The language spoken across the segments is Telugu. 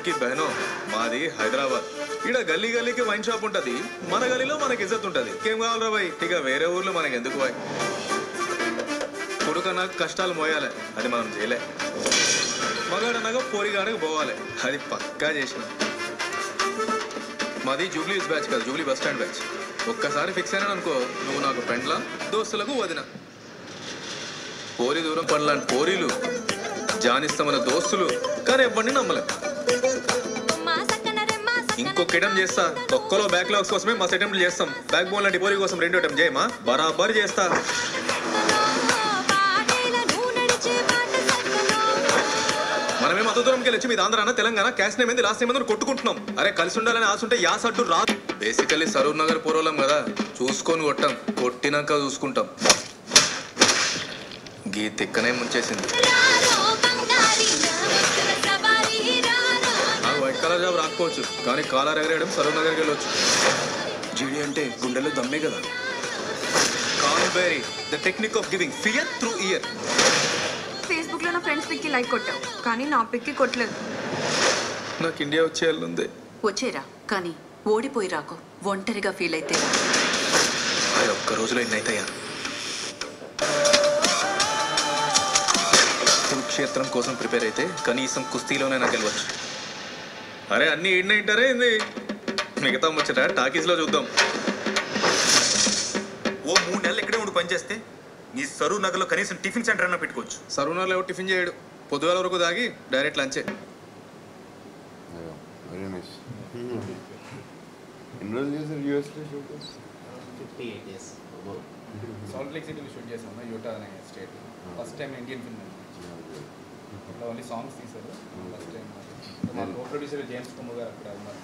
की बहनों మాది హైదరాబాద్ ఇడ గల్లీ గల్లీకి వైన్ షాప్ ఉంటది మన గల్లీలో మనకి ఇజ్జత్ ఉంటది ఏం కావాలరా భయ్ ఇక వేరే ఊర్లో మనకి ఎందుకు భయ్ కొడుకన్నా కష్టాలు మోయాలి అది మనం చేయలే మగాడనగా పోరిగాడకు పోవాలి అది పక్కా చేసిన మాది జూబ్లీ బ్యాచ్ కాదు జూబ్లీ బస్ స్టాండ్ బ్యాచ్ ఒక్కసారి ఫిక్స్ అయినా అనుకో నువ్వు నాకు పెండ్లా దోస్తులకు వదిన పోరి దూరం పడలాంటి పోరీలు జానిస్తామన్న దోస్తులు కానీ ఎవరిని నమ్మలే ఇంకొక అటెంప్ట్ చేస్తా ఒక్కలో బ్యాక్లాగ్స్ కోసమే మస్తు అటెంప్ట్లు చేస్తాం బ్యాక్ బోన్ లాంటి పోరీ కోసం 2 అటెంప్ట్ చేయమా బరాబర్ చేస్తా మనమేం అంత దూరంకి వెళ్ళొచ్చి మీద ఆంధ్రాన తెలంగాణ క్యాష్ నేమ్ ఏంది లాస్ట్ నేమ్ ఏంది కొట్టుకుంటున్నాం అరే కలిసి ఉండాలని ఆశ ఉంటే యాస్ అడ్డు రా బేసికల్లీ సరూర్ నగర్ పూర్వలం కదా చూసుకొని కొట్టాం కొట్టినాక చూసుకుంటాం గీ తిక్కనే ముంచేసింది నాకు వైట్ కలర్ జాబ్ రాకపోవచ్చు కానీ కాలర్ ఎగరేయడం సరూర్ నగర్కి వెళ్ళొచ్చు జీడి అంటే గుండెల్లో దమ్మే కదా కాన్బెరీ the technique of giving fear through ear Facebook లో నా ఫ్రెండ్స్ పిక్కి లైక్ కొట్టావు కానీ నా పిక్కి కొట్టలేదు నాకు ఇండియా వచ్చేయాలంది వచ్చేరా కానీ ఓడిపోయి రాకు ఒంటరిగా ఫీల్ అయితే ఒక్క రోజులో ఎన్ని అవుతాయా కురుక్షేత్రం కోసం ప్రిపేర్ అయితే కనీసం కుస్తీలోనైనా గెలవచ్చు అరే అన్ని ఏంటంటారే ఏంది మిగతా ముచ్చట టాకీస్లో చూద్దాం ఓ 3 నెలలు ఇక్కడే ఉండి పనిచేస్తే నీ సరూర్ నగర్లో కనీసం టిఫిన్ సెంటర్ అన్నా పెట్టుకోవచ్చు సరూర్ నగర్లో ఎవరు టిఫిన్ చేయడు పొద్దుగాల వరకు దాగి డైరెక్ట్ లంచే సాల్ట్ లేక్ సిటీలో షూట్ చేసాము యూటా అనే state first time Indian film అట్లా ఓన్లీ సాంగ్స్ తీశారు ఫస్ట్ టైం మా కో ప్రొడ్యూసర్ జేమ్స్ కుమార్ గారు అక్కడ ఉన్నారు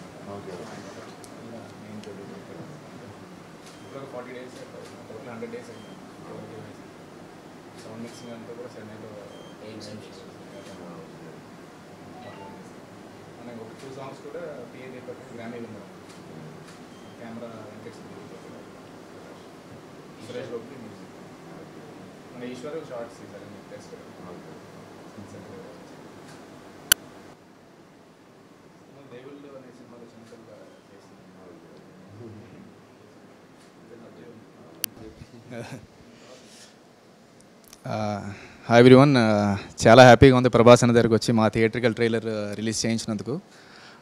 మెయిన్ ప్రొడ్యూసర్ ఇప్పుడు 40 days total 100 days sound mixing అంతా కూడా చెన్నైలో మనకు ఒక 2 songs కూడా పిఏ పేపర్ గ్రామీ ఉన్నారు కెమెరా వెంకటేష్ సురేష్ లోపలి మ్యూజిక్ మన ఈశ్వర్ షార్ట్స్ తీశారు టెస్ట్ దేవుళ్ళు అనే సినిమాలో సింపుల్గా హాయ్ ఎవ్రీవన్ చాలా హ్యాపీగా ఉంది ప్రభాస్ అన్న దగ్గరికి వచ్చి మా థియేట్రికల్ ట్రైలర్ రిలీజ్ చేయించినందుకు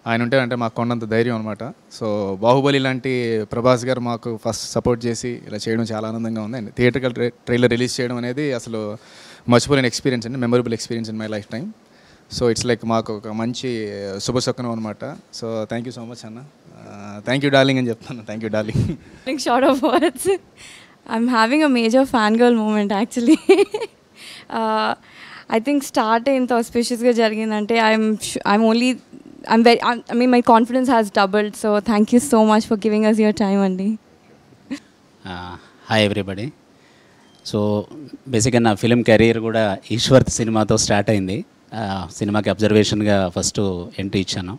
ఆయన ఉంటే అంటే మాకు కొన్నంత ధైర్యం అనమాట సో బాహుబలి లాంటి ప్రభాస్ గారు మాకు ఫస్ట్ సపోర్ట్ చేసి ఇలా చేయడం చాలా ఆనందంగా ఉంది అండ్ థియేట్రికల్ ట్రైలర్ రిలీజ్ చేయడం అనేది అసలు మర్చిపోలేని ఎక్స్పీరియన్స్ అండి memorable experience in my life time so it's like మాకు ఒక మంచి శుభశకునం అనమాట so thank you so much అన్న థ్యాంక్ యూ డార్లింగ్ అని చెప్తాను thank you darling short of words I'm having a major fan girl moment actually I think start ఇంత ఆస్పిషియస్గా జరిగిందంటే I mean, my confidence has doubled. So thank you so much for giving us your time, Andy. Hi everybody. So basically నా ఫిలిం కెరీర్ కూడా ఈశ్వర్త్ సినిమాతో స్టార్ట్ అయింది సినిమాకి అబ్జర్వేషన్గా ఫస్ట్ ఎంట్రీ ఇచ్చాను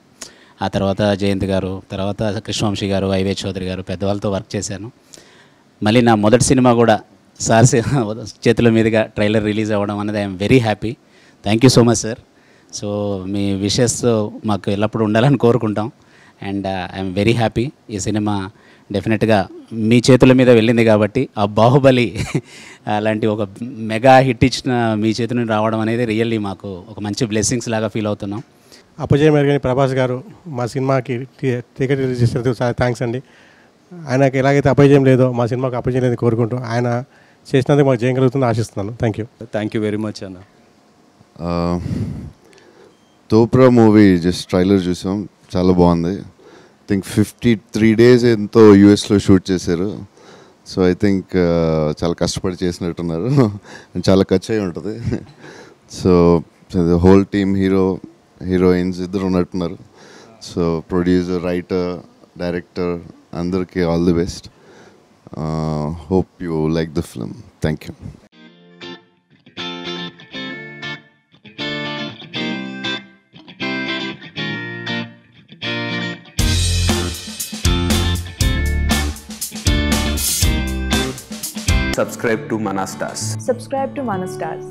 ఆ తర్వాత జయంత్ గారు తర్వాత కృష్ణవంశీ గారు ఐవే చౌదరి గారు పెద్దవాళ్ళతో వర్క్ చేశాను మళ్ళీ నా మొదటి సినిమా కూడా సార్ చేతుల మీదుగా ట్రైలర్ రిలీజ్ అవ్వడం అనేది I'm very happy thank you so much sir so me wishes మాకు ఎల్లప్పుడూ ఉండాలని కోరుకుంటాం అండ్ ఐఎమ్ వెరీ హ్యాపీ ఈ సినిమా డెఫినెట్గా మీ చేతుల మీద వెళ్ళింది కాబట్టి ఆ బాహుబలి అలాంటి ఒక మెగా హిట్ ఇచ్చిన మీ చేతుల నుండి రావడం అనేది రియల్లీ మాకు ఒక మంచి బ్లెస్సింగ్స్ లాగా ఫీల్ అవుతున్నాం అపజయం ఎరగని ప్రభాస్ గారు మా సినిమాకి టికెట్ రిలీజ్ చేసినందుకు చాలా థ్యాంక్స్ అండి ఆయనకి ఎలాగైతే అపజయం లేదో మా సినిమాకి అపజయం లేదని కోరుకుంటూ ఆయన చేసినందుకు మాకు జయం కలుగుతుందని ఆశిస్తున్నాను థ్యాంక్ యూ వెరీ మచ్ అన్న తోప్రా మూవీ జస్ట్ ట్రైలర్ చూసాం చాలా బాగుంది ఐ థింక్ 53 days ఎంతో యూఎస్లో షూట్ చేశారు సో ఐ థింక్ చాలా కష్టపడి చేసినట్టున్నారు చాలా ఖర్చు అయి ఉంటుంది సో హోల్ టీమ్ హీరోయిన్స్ ఇద్దరు ఉన్నట్టున్నారు సో ప్రొడ్యూసర్ రైటర్ డైరెక్టర్ అందరికీ all the best hope you like the film thank you Subscribe to Mana Stars. Subscribe to Mana Stars.